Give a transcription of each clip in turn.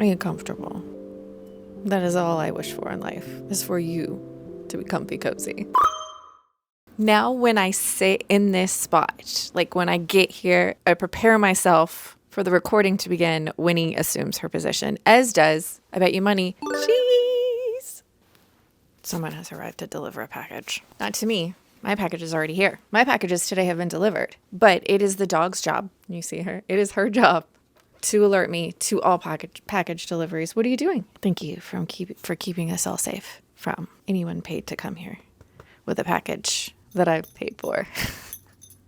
Are you comfortable? That is all I wish for in life, is for you to be comfy cozy. Now when I sit in this spot, like when I get here, I prepare myself for the recording to begin. Winnie assumes her position, as does, I bet you money, cheese. Someone has arrived to deliver a package. Not to me. My package is already here. My packages today have been delivered, but it is the dog's job. You see her. It is her job to alert me to all package deliveries. What are you doing? Thank you for keeping us all safe from anyone paid to come here with a package that I've paid for.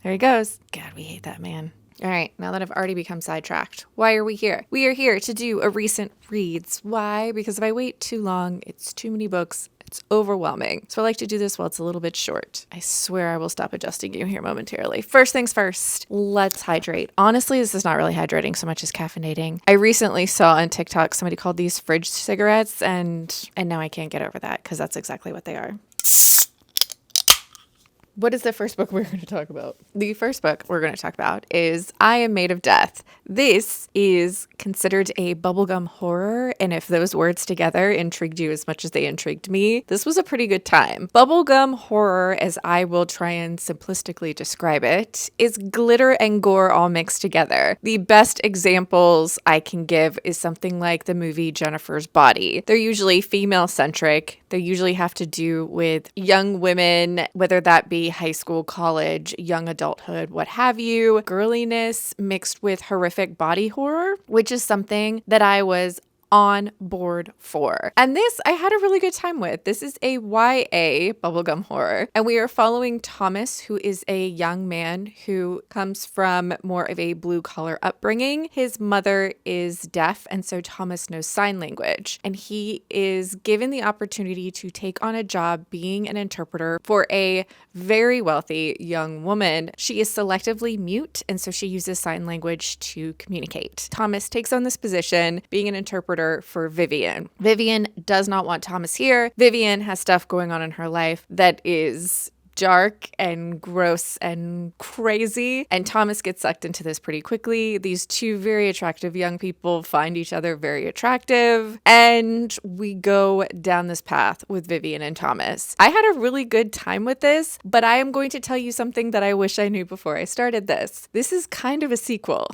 There he goes. God, we hate that man. All right, now that I've already become sidetracked, why are we here? We are here to do a recent reads. Why? Because if I wait too long, it's too many books. It's overwhelming. So I like to do this while it's a little bit short. I swear I will stop adjusting you here momentarily. First things first, let's hydrate. Honestly, this is not really hydrating so much as caffeinating. I recently saw on TikTok somebody called these fridge cigarettes, and now I can't get over that because that's exactly what they are. What is the first book we're going to talk about? The first book we're going to talk about is I Am Made of Death. This is considered a bubblegum horror, and if those words together intrigued you as much as they intrigued me, this was a pretty good time. Bubblegum horror, as I will try and simplistically describe it, is glitter and gore all mixed together. The best examples I can give is something like the movie Jennifer's Body. They're usually female-centric. They usually have to do with young women, whether that be high school, college, young adulthood, what have you. Girliness mixed with horrific body horror, which is something that I was on board for. And this I had a really good time with. This is a YA bubblegum horror, and we are following Thomas, who is a young man who comes from more of a blue-collar upbringing. His mother is deaf, and so Thomas knows sign language, and he is given the opportunity to take on a job being an interpreter for a very wealthy young woman. She is selectively mute, and so she uses sign language to communicate. Thomas takes on this position, being an interpreter for Vivian. Vivian does not want Thomas here. Vivian has stuff going on in her life that is dark and gross and crazy, and Thomas gets sucked into this pretty quickly. These two very attractive young people find each other very attractive, and we go down this path with Vivian and Thomas. I had a really good time with this, but I am going to tell you something that I wish I knew before I started this. This is kind of a sequel.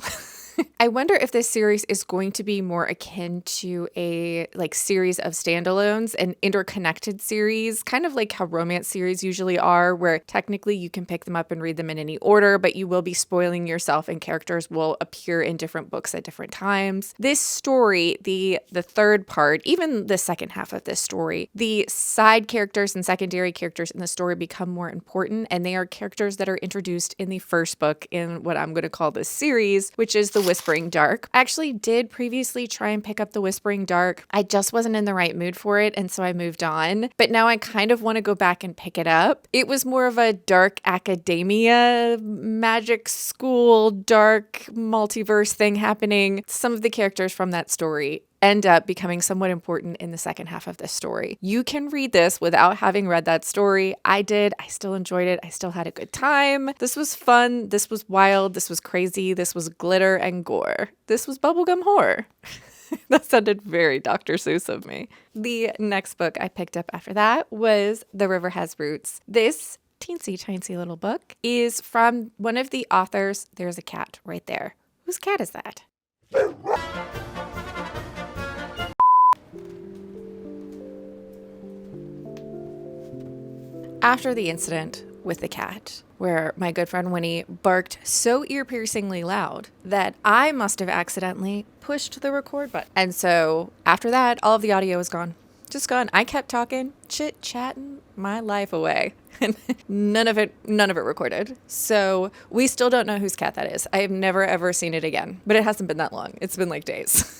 I wonder if this series is going to be more akin to a series of standalones, an interconnected series, kind of like how romance series usually are, where technically you can pick them up and read them in any order, but you will be spoiling yourself and characters will appear in different books at different times. This story, the third part, even the second half of this story, the side characters and secondary characters in the story become more important, and they are characters that are introduced in the first book in what I'm going to call this series, which is the Whispering Dark. I actually did previously try and pick up the Whispering Dark. I just wasn't in the right mood for it, and so I moved on. But now I kind of want to go back and pick it up. It was more of a dark academia, magic school, dark multiverse thing happening. Some of the characters from that story end up becoming somewhat important in the second half of this story. You can read this without having read that story. I did. I still enjoyed it. I still had a good time. This was fun. This was wild. This was crazy. This was glitter and gore. This was bubblegum horror. That sounded very Dr. Seuss of me. The next book I picked up after that was The River Has Roots. This teensy little book is from one of the authors. There's a cat right there. Whose cat is that? After the incident with the cat, where my good friend Winnie barked so ear-piercingly loud that I must have accidentally pushed the record button. And so after that, all of the audio was gone. Just gone. I kept talking, chit-chatting my life away. And none of it recorded. So we still don't know whose cat that is. I have never, ever seen it again. But it hasn't been that long. It's been like days.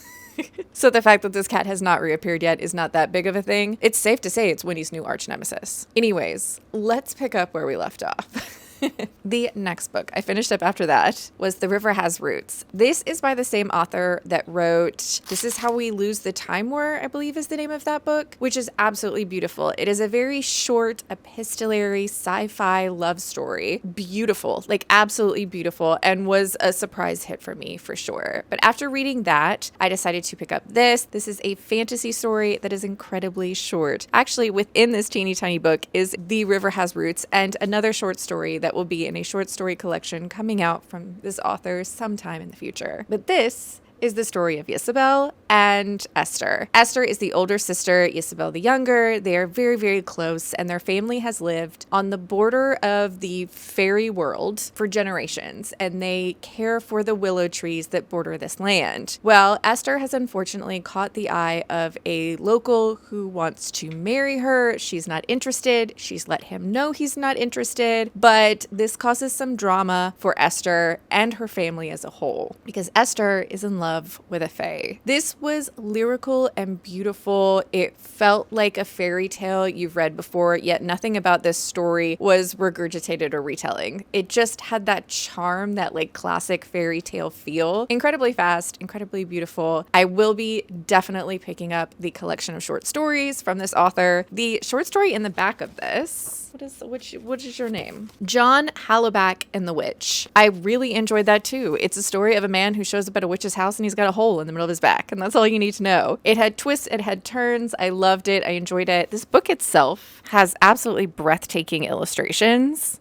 So the fact that this cat has not reappeared yet is not that big of a thing. It's safe to say it's Winnie's new arch nemesis. Anyways, let's pick up where we left off. The next book I finished up after that was The River Has Roots. This is by the same author that wrote This Is How We Lose the Time War, I believe is the name of that book, which is absolutely beautiful. It is a very short, epistolary, sci-fi love story. Beautiful, like absolutely beautiful, and was a surprise hit for me for sure. But after reading that, I decided to pick up this. This is a fantasy story that is incredibly short. Actually, within this teeny tiny book is The River Has Roots and another short story that will be in a short story collection coming out from this author sometime in the future. But this is the story of Isabel and Esther. Esther is the older sister, Isabel the younger. They are very, very close, and their family has lived on the border of the fairy world for generations, and they care for the willow trees that border this land. Well, Esther has unfortunately caught the eye of a local who wants to marry her. She's not interested. She's let him know he's not interested, but this causes some drama for Esther and her family as a whole, because Esther is in love with a fae. This was lyrical and beautiful. It felt like a fairy tale you've read before, yet nothing about this story was regurgitated or retelling. It just had that charm, that like classic fairy tale feel. Incredibly fast, incredibly beautiful. I will be definitely picking up the collection of short stories from this author. The short story in the back of this, what is your name? John Halloback and the Witch. I really enjoyed that too. It's a story of a man who shows up at a witch's house and he's got a hole in the middle of his back, and that's all you need to know. It had twists, it had turns. I loved it. I enjoyed it. This book itself has absolutely breathtaking illustrations.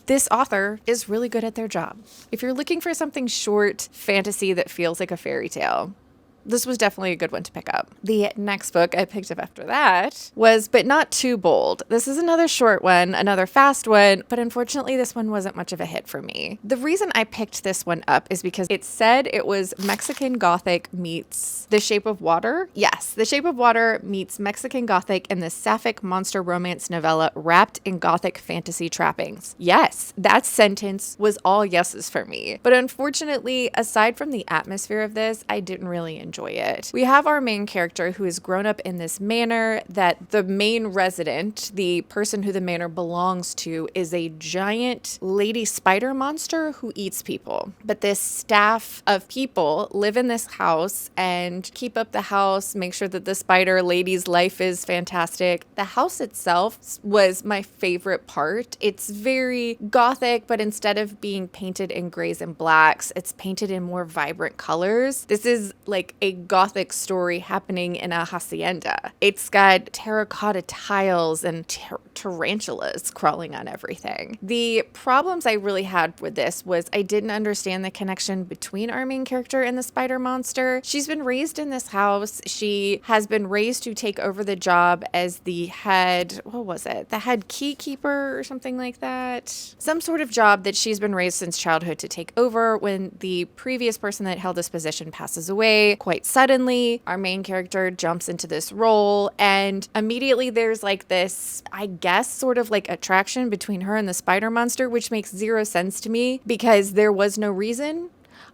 This author is really good at their job. If you're looking for something short fantasy that feels like a fairy tale, this was definitely a good one to pick up. The next book I picked up after that was But Not Too Bold. This is another short one, another fast one, but unfortunately this one wasn't much of a hit for me. The reason I picked this one up is because it said it was Mexican Gothic meets The Shape of Water. Yes, The Shape of Water meets Mexican Gothic and the sapphic monster romance novella wrapped in Gothic fantasy trappings. Yes, that sentence was all yeses for me. But unfortunately, aside from the atmosphere of this, I didn't really enjoy it. We have our main character who has grown up in this manor that the main resident, the person who the manor belongs to, is a giant lady spider monster who eats people. But this staff of people live in this house and keep up the house, make sure that the spider lady's life is fantastic. The house itself was my favorite part. It's very Gothic, but instead of being painted in grays and blacks, it's painted in more vibrant colors. This is like a Gothic story happening in a hacienda. It's got terracotta tiles and tarantulas crawling on everything. The problems I really had with this was I didn't understand the connection between our main character and the spider monster. She's been raised in this house. She has been raised to take over the job as the head, the head key keeper or something like that. Some sort of job that she's been raised since childhood to take over. When the previous person that held this position passes away, quite suddenly, our main character jumps into this role, and immediately there's like this, I guess, sort of like attraction between her and the spider monster, which makes zero sense to me because there was no reason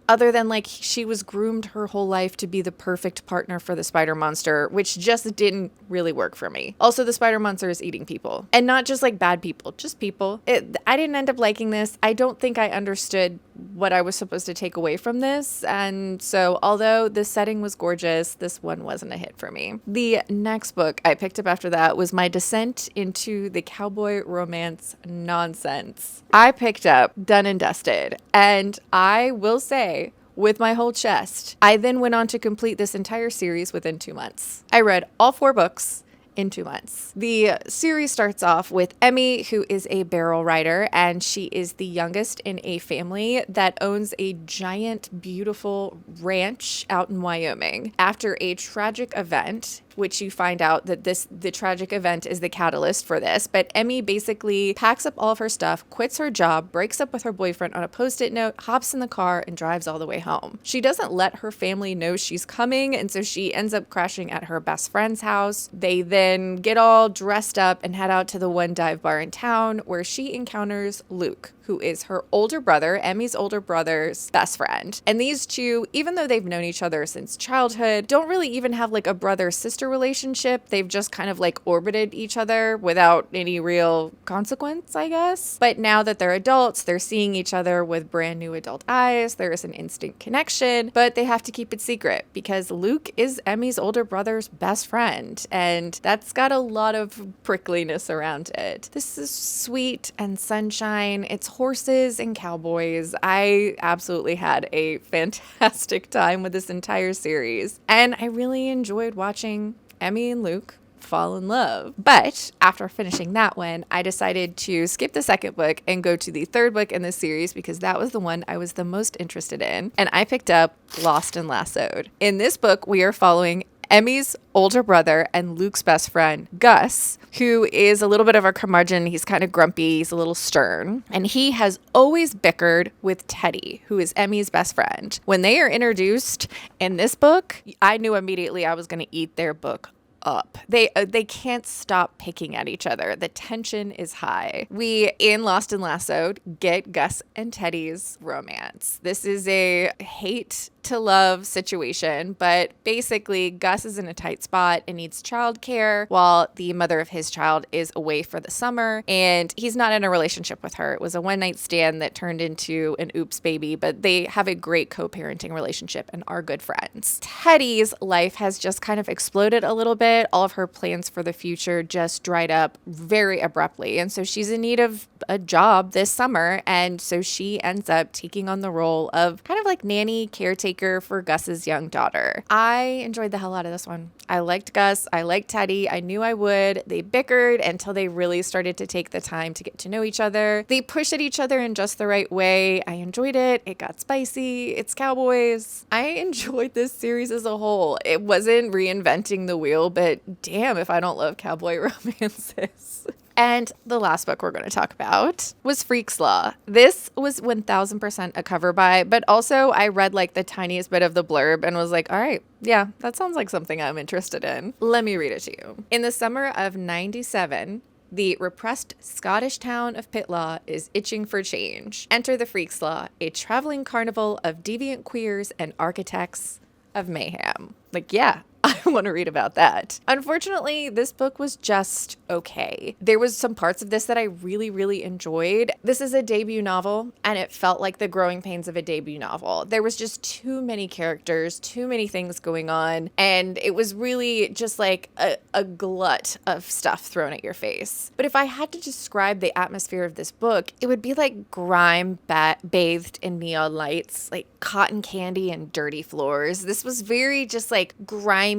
other than like she was groomed her whole life to be the perfect partner for the spider monster, which just didn't really work for me. Also, the spider monster is eating people, and not just like bad people, just people. I didn't end up liking this. I don't think I understood what I was supposed to take away from this, and so although the setting was gorgeous, this one wasn't a hit for me. The next book I picked up after that was my descent into the cowboy romance nonsense. I picked up Done and Dusted, and I will say, with my whole chest, I then went on to complete this entire series within 2 months. I read all 4 books in 2 months. The series starts off with Emmy, who is a barrel rider, and she is the youngest in a family that owns a giant, beautiful ranch out in Wyoming. After a tragic event, which you find out that the tragic event is the catalyst for this. But Emmy basically packs up all of her stuff, quits her job, breaks up with her boyfriend on a Post-it note, hops in the car, and drives all the way home. She doesn't let her family know she's coming, and so she ends up crashing at her best friend's house. They then get all dressed up and head out to the one dive bar in town where she encounters Luke, who is her older brother, Emmy's older brother's best friend. And these two, even though they've known each other since childhood, don't really even have like a brother-sister a relationship. They've just kind of like orbited each other without any real consequence, I guess. But now that they're adults, they're seeing each other with brand new adult eyes. There is an instant connection, but they have to keep it secret because Luke is Emmy's older brother's best friend, and that's got a lot of prickliness around it. This is sweet and sunshine. It's horses and cowboys. I absolutely had a fantastic time with this entire series, and I really enjoyed watching Emmy and Luke fall in love. But after finishing that one, I decided to skip the second book and go to the third book in the series because that was the one I was the most interested in, and I picked up Lost and Lassoed. In this book, we are following Emmy's older brother and Luke's best friend, Gus, who is a little bit of a curmudgeon. He's kind of grumpy. He's a little stern. And he has always bickered with Teddy, who is Emmy's best friend. When they are introduced in this book, I knew immediately I was going to eat their book up. They can't stop picking at each other. The tension is high. We, in Lost and Lassoed, get Gus and Teddy's romance. This is a hate to love situation, but basically Gus is in a tight spot and needs childcare while the mother of his child is away for the summer, and he's not in a relationship with her. It was a one-night stand that turned into an oops baby, but they have a great co-parenting relationship and are good friends. Teddy's life has just kind of exploded a little bit. All of her plans for the future just dried up very abruptly, and so she's in need of a job this summer, and so she ends up taking on the role of kind of like nanny caretaker for Gus's young daughter. I enjoyed the hell out of this one. I liked Gus. I liked Teddy. I knew I would. They bickered until they really started to take the time to get to know each other. They pushed at each other in just the right way. I enjoyed it. It got spicy. It's cowboys. I enjoyed this series as a whole. It wasn't reinventing the wheel, but damn if I don't love cowboy romances. And the last book we're going to talk about was Freakslaw. This was 1000% a cover buy, but also I read like the tiniest bit of the blurb and was like, all right, yeah, that sounds like something I'm interested in. Let me read it to you. In the summer of 97, the repressed Scottish town of Pitlaw is itching for change. Enter the Freakslaw, a traveling carnival of deviant queers and architects of mayhem. Like, yeah, I want to read about that. Unfortunately, this book was just okay. There was some parts of this that I really, really enjoyed. This is a debut novel, and it felt like the growing pains of a debut novel. There was just too many characters, too many things going on, and it was really just like a glut of stuff thrown at your face. But if I had to describe the atmosphere of this book, it would be like grime bathed in neon lights, like cotton candy and dirty floors. This was very just like grimy,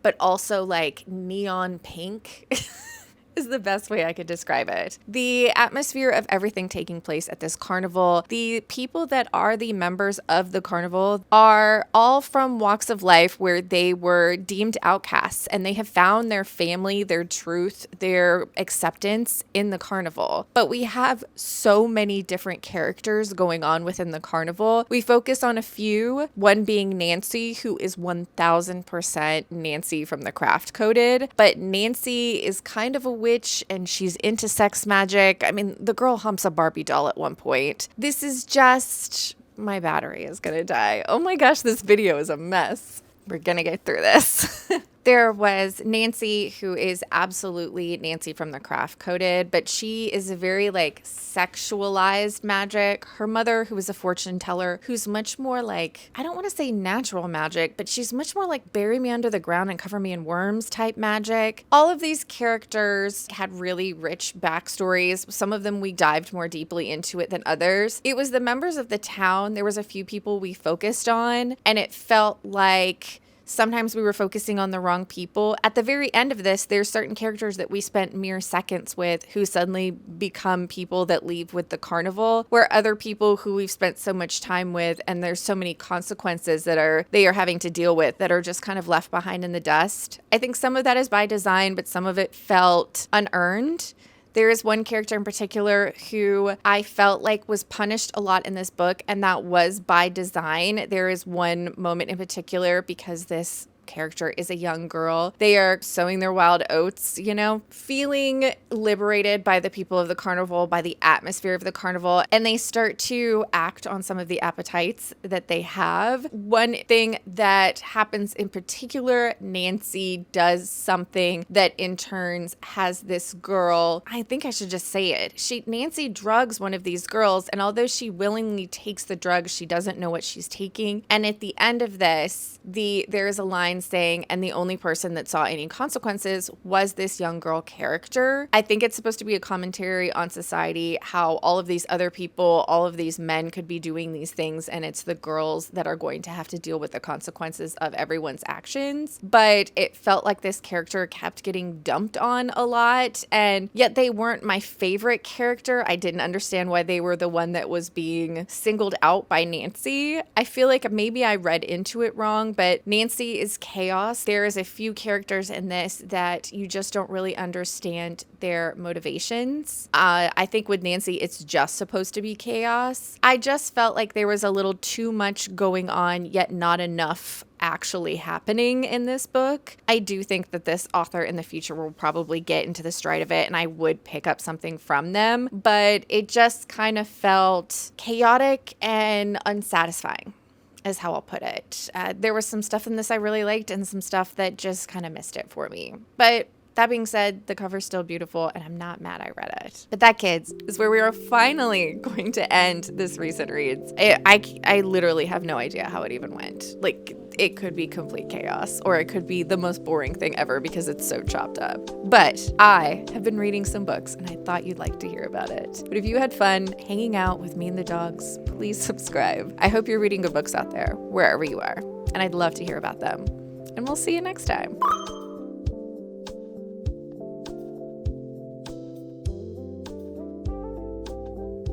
but also like neon pink. Is the best way I could describe it. The atmosphere of everything taking place at this carnival, the people that are the members of the carnival are all from walks of life where they were deemed outcasts, and they have found their family, their truth, their acceptance in the carnival. But we have so many different characters going on within the carnival. We focus on a few, one being Nancy, who is 1000% Nancy from the Craft Coded, but Nancy is kind of a witch and she's into sex magic. I mean, the girl humps a Barbie doll at one point. This is just, my battery is gonna die. Oh my gosh, this video is a mess. We're gonna get through this. There was Nancy, who is absolutely Nancy from the Craft Coded, but she is a very like sexualized magic. Her mother, who is a fortune teller, who's much more like, I don't want to say natural magic, but she's much more like bury me under the ground and cover me in worms type magic. All of these characters had really rich backstories. Some of them we dived more deeply into it than others. It was the members of the town. There was a few people we focused on, and it felt like sometimes we were focusing on the wrong people. At the very end of this, there's certain characters that we spent mere seconds with who suddenly become people that leave with the carnival, where other people who we've spent so much time with and there's so many consequences that they are having to deal with that are just kind of left behind in the dust. I think some of that is by design, but some of it felt unearned. There is one character in particular who I felt like was punished a lot in this book, and that was by design. There is one moment in particular because this character is a young girl. They are sowing their wild oats, you know, feeling liberated by the people of the carnival, by the atmosphere of the carnival, and they start to act on some of the appetites that they have. One thing that happens in particular, Nancy does something that in turns has this girl, I think I should just say it. Nancy drugs one of these girls, and although she willingly takes the drug, she doesn't know what she's taking. And at the end of this, there is a line saying, and the only person that saw any consequences was this young girl character. I think it's supposed to be a commentary on society, how all of these other people, all of these men could be doing these things, and it's the girls that are going to have to deal with the consequences of everyone's actions. But it felt like this character kept getting dumped on a lot, and yet they weren't my favorite character. I didn't understand why they were the one that was being singled out by Nancy. I feel like maybe I read into it wrong, but Nancy is chaos. There is a few characters in this that you just don't really understand their motivations. I think with Nancy, it's just supposed to be chaos. I just felt like there was a little too much going on, yet not enough actually happening in this book. I do think that this author in the future will probably get into the stride of it, and I would pick up something from them, but it just kind of felt chaotic and unsatisfying, is how I'll put it. There was some stuff in this I really liked and some stuff that just kind of missed it for me. But that being said, the cover's still beautiful, and I'm not mad I read it. But that, kids, is where we are finally going to end this recent reads. I literally have no idea how it even went. Like, it could be complete chaos, or it could be the most boring thing ever because it's so chopped up. But I have been reading some books, and I thought you'd like to hear about it. But if you had fun hanging out with me and the dogs, please subscribe. I hope you're reading good books out there, wherever you are, and I'd love to hear about them. And we'll see you next time.